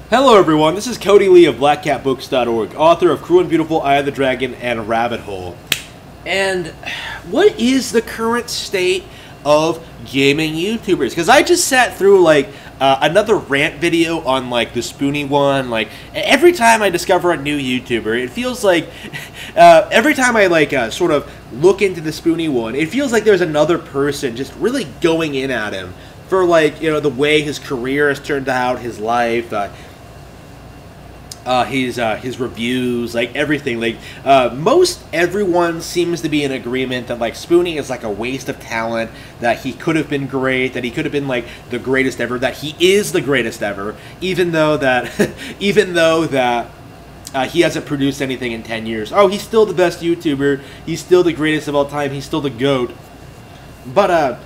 Hello everyone, this is Cody Lee of BlackCatBooks.org, author of Cruel and Beautiful, Eye of the Dragon, and Rabbit Hole. And what is the current state of gaming YouTubers? Because I just sat through another rant video on TheSpoonyOne. Every time I discover a new YouTuber, it feels like every time I sort of look into TheSpoonyOne, it feels like there's another person just really going in at him for the way his career has turned out, his life, his reviews, everything. Most everyone seems to be in agreement that Spoonie is a waste of talent, that he could have been great, that he could have been the greatest ever, that he is the greatest ever, even though that he hasn't produced anything in 10 years. Oh, he's still the best YouTuber, he's still the greatest of all time, he's still the GOAT. But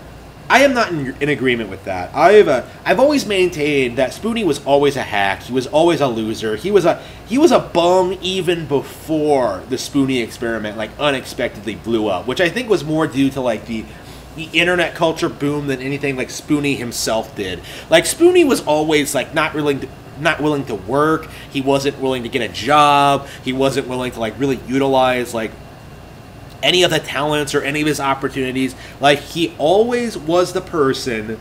I am not in agreement with that. I've always maintained that Spoonie was always a hack. He was always a loser. He was a bum even before the Spoonie experiment unexpectedly blew up, which I think was more due to the internet culture boom than anything Spoonie himself did. Spoonie was always not willing to work. He wasn't willing to get a job. He wasn't willing to really utilize any of the talents or any of his opportunities. He always was the person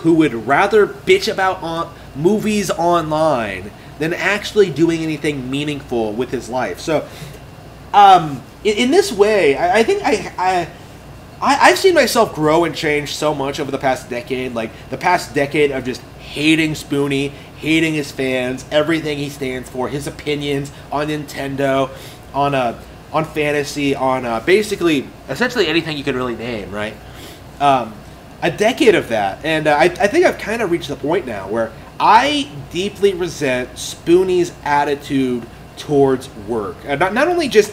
who would rather bitch about movies online than actually doing anything meaningful with his life. So, in this way, I think I've seen myself grow and change so much over the past decade. The past decade of just hating Spoonie, hating his fans, everything he stands for, his opinions on Nintendo, on fantasy, on essentially anything you could really name, right? A decade of that, and I think I've kind of reached the point now where I deeply resent Spoonie's attitude towards work. Not only just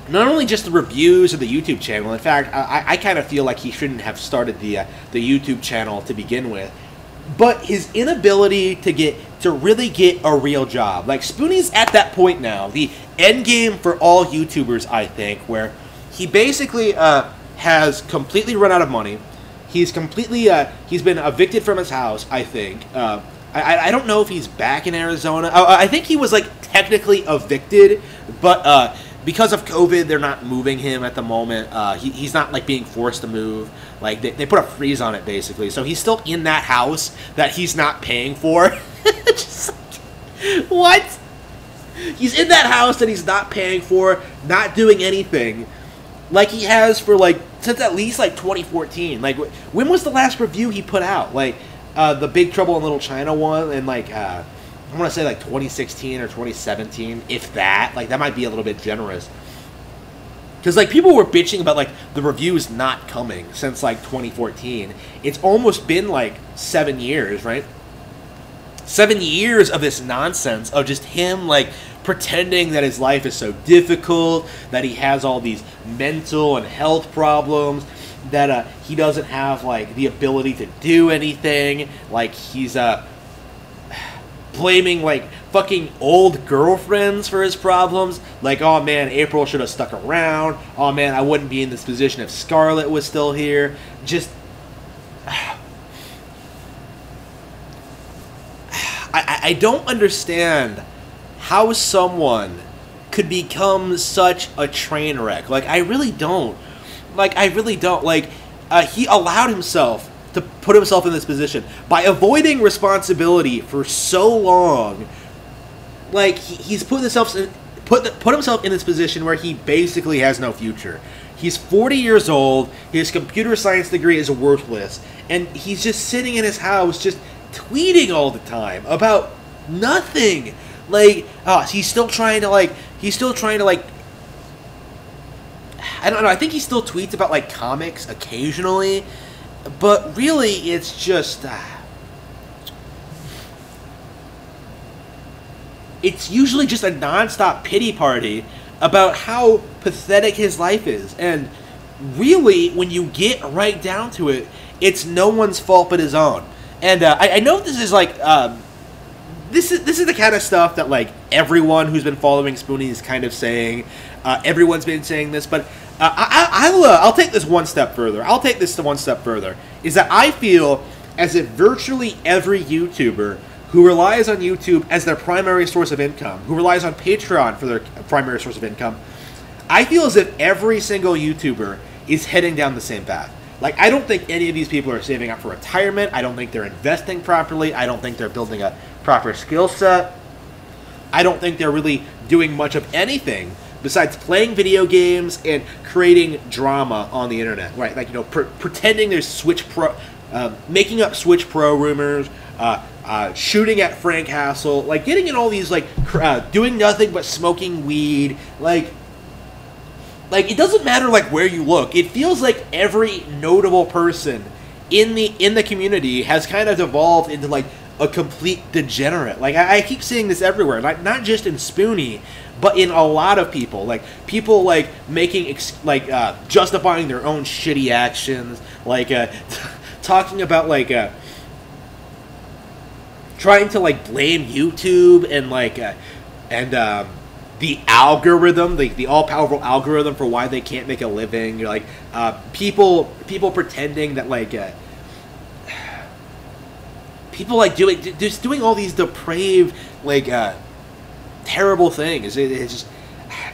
the reviews of the YouTube channel. In fact, I kind of feel like he shouldn't have started the YouTube channel to begin with. But his inability to really get a real job. Spoonie's at that point now, the end game for all YouTubers, I think, where he basically has completely run out of money. He's completely he's been evicted from his house, I think. I don't know if he's back in Arizona. I think he was technically evicted, but because of COVID, they're not moving him at the moment. He's not being forced to move. They put a freeze on it basically, so he's still in that house that he's not paying for. Just what? He's in that house that he's not paying for, not doing anything, he has for since at least 2014. When was the last review he put out? The Big Trouble in Little China one, and I want to say 2016 or 2017, if that. That might be a little bit generous. Because people were bitching about the reviews not coming since 2014. It's almost been 7 years, right? 7 years of this nonsense of just him pretending that his life is so difficult, that he has all these mental and health problems, that he doesn't have the ability to do anything, he's blaming fucking old girlfriends for his problems, oh man, April should have stuck around, oh man, I wouldn't be in this position if Scarlett was still here. Just I don't understand how someone could become such a train wreck. I really don't. He allowed himself to put himself in this position by avoiding responsibility for so long. He's put himself in this position where he basically has no future. He's 40 years old, his computer science degree is worthless, and he's just sitting in his house just tweeting all the time about nothing. He's still trying to I don't know, I think he still tweets about comics occasionally, but really it's just it's usually just a non-stop pity party about how pathetic his life is. And really, when you get right down to it, it's no one's fault but his own. And I know this is this is the kind of stuff that everyone who's been following Spoonie is kind of saying. Everyone's been saying this, but I'll take this one step further. Is that I feel as if virtually every YouTuber who relies on YouTube as their primary source of income, who relies on Patreon for their primary source of income, I feel as if every single YouTuber is heading down the same path. Like, I don't think any of these people are saving up for retirement. I don't think they're investing properly. I don't think they're building a proper skill set. I don't think they're really doing much of anything besides playing video games and creating drama on the internet, right? Like, you know, pretending there's Switch Pro, making up Switch Pro rumors, shooting at Frank Hassel, like getting in all these, like, doing nothing but smoking weed, like it doesn't matter like where you look. It feels like every notable person in the community has kind of devolved into like a complete degenerate. Like I keep seeing this everywhere, like not just in Spoonie, but in a lot of people. Like people like making justifying their own shitty actions, like talking about like trying to like blame YouTube and like the algorithm, the all-powerful algorithm for why they can't make a living. You're like people pretending that like people like doing all these depraved like terrible things. It's just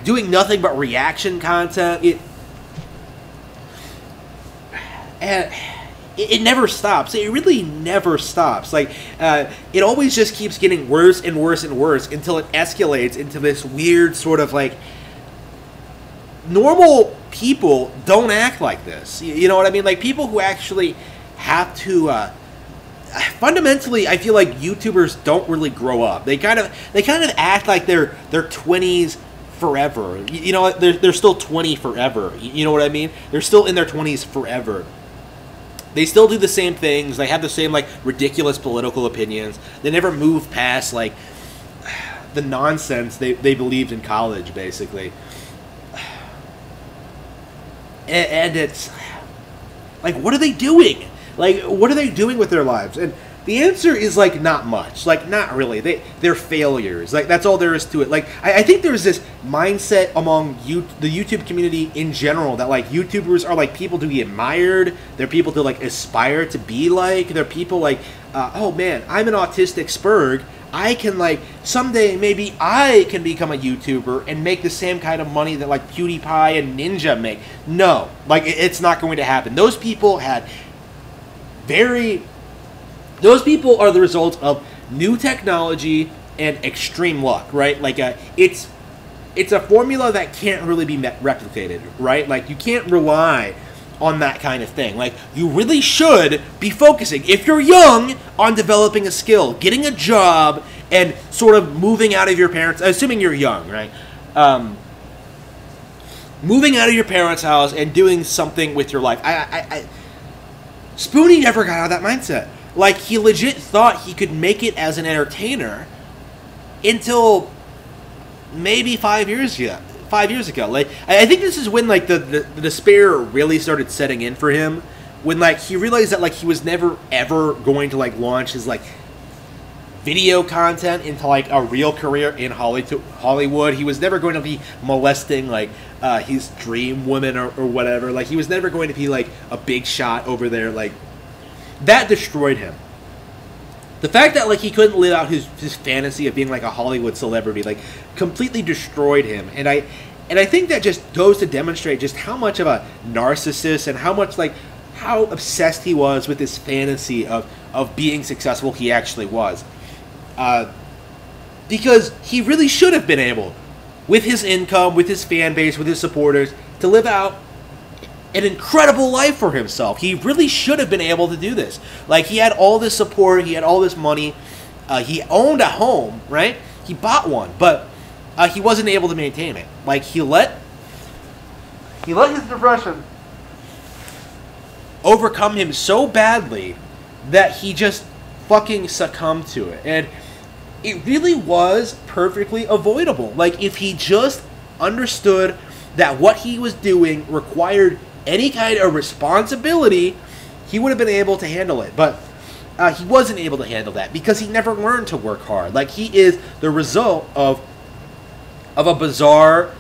doing nothing but reaction content. It never stops. It really never stops. Like, it always just keeps getting worse and worse and worse until it escalates into this weird sort of, like, normal people don't act like this. You know what I mean? Like, people who actually have to, fundamentally, I feel like YouTubers don't really grow up. They kind of act like they're 20s forever. You know, they're still 20 forever. You know what I mean? They're still in their 20s forever. They still do the same things. They have the same, like, ridiculous political opinions. They never move past, like, the nonsense they believed in college, basically. And it's, like, what are they doing? Like, what are they doing with their lives? And the answer is, like, not much. Like, not really. They're failures. Like, that's all there is to it. Like, I think there's this mindset among the YouTube community in general that, like, YouTubers are, like, people to be admired. They're people to, like, aspire to be like. They're people like, oh, man, I'm an autistic spurg. I can, like, someday maybe I can become a YouTuber and make the same kind of money that, like, PewDiePie and Ninja make. No. Like, it's not going to happen. Those people had Those people are the result of new technology and extreme luck, right? Like, it's a formula that can't really be replicated, right? Like, you can't rely on that kind of thing. Like, you really should be focusing, if you're young, on developing a skill, getting a job, and sort of moving out of your parents', assuming you're young, right? Moving out of your parents' house and doing something with your life. Spoonie never got out of that mindset. Like, he legit thought he could make it as an entertainer until maybe 5 years ago. 5 years ago. Like, I think this is when, like, the despair really started setting in for him. When, like, he realized that, like, he was never, ever going to, like, launch his, like, video content into, like, a real career in Hollywood. He was never going to be molesting, like, his dream woman or whatever. Like, he was never going to be, like, a big shot over there, like, that destroyed him. The fact that, like, he couldn't live out his fantasy of being, like, a Hollywood celebrity, like, completely destroyed him. And I think that just goes to demonstrate just how much of a narcissist and how much, like, how obsessed he was with this fantasy of being successful he actually was. Because he really should have been able, with his income, with his fan base, with his supporters, to live out an incredible life for himself. He really should have been able to do this. Like, he had all this support, he had all this money, he owned a home, right? He bought one, but he wasn't able to maintain it. Like, he let his depression overcome him so badly that he just fucking succumbed to it. And it really was perfectly avoidable. Like, if he just understood that what he was doing required any kind of responsibility, he would have been able to handle it. But he wasn't able to handle that because he never learned to work hard. Like, he is the result of a bizarre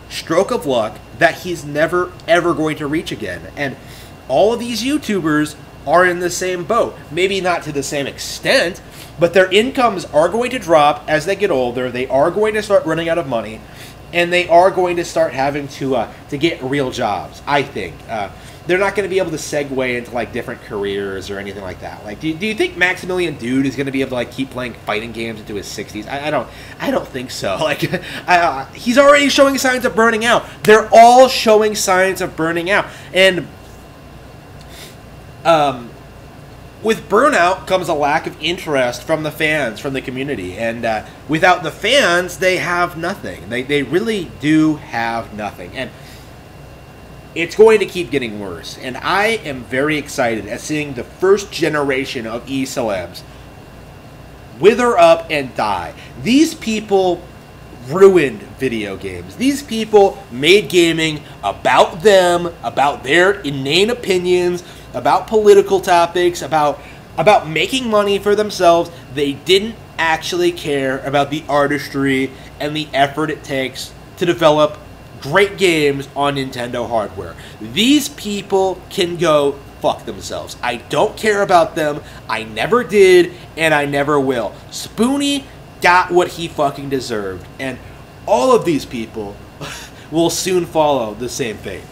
stroke of luck that he's never, ever going to reach again. And all of these YouTubers are in the same boat. Maybe not to the same extent, But their incomes are going to drop as they get older. They are going to start running out of money, and they are going to start having to get real jobs. I think they're not going to be able to segue into like different careers or anything like that. Like, do you think Maximilian Dude is going to be able to like keep playing fighting games into his 60s? I don't think so. Like, he's already showing signs of burning out. They're all showing signs of burning out, and with burnout comes a lack of interest from the fans, from the community. And without the fans, they have nothing. They really do have nothing. And it's going to keep getting worse. And I am very excited at seeing the first generation of e-celebs wither up and die. These people ruined video games. These people made gaming about them, about their inane opinions, about political topics, about making money for themselves. They didn't actually care about the artistry and the effort it takes to develop great games on Nintendo hardware. These people can go fuck themselves. I don't care about them. I never did, and I never will. Spoony got what he fucking deserved, and all of these people will soon follow the same fate.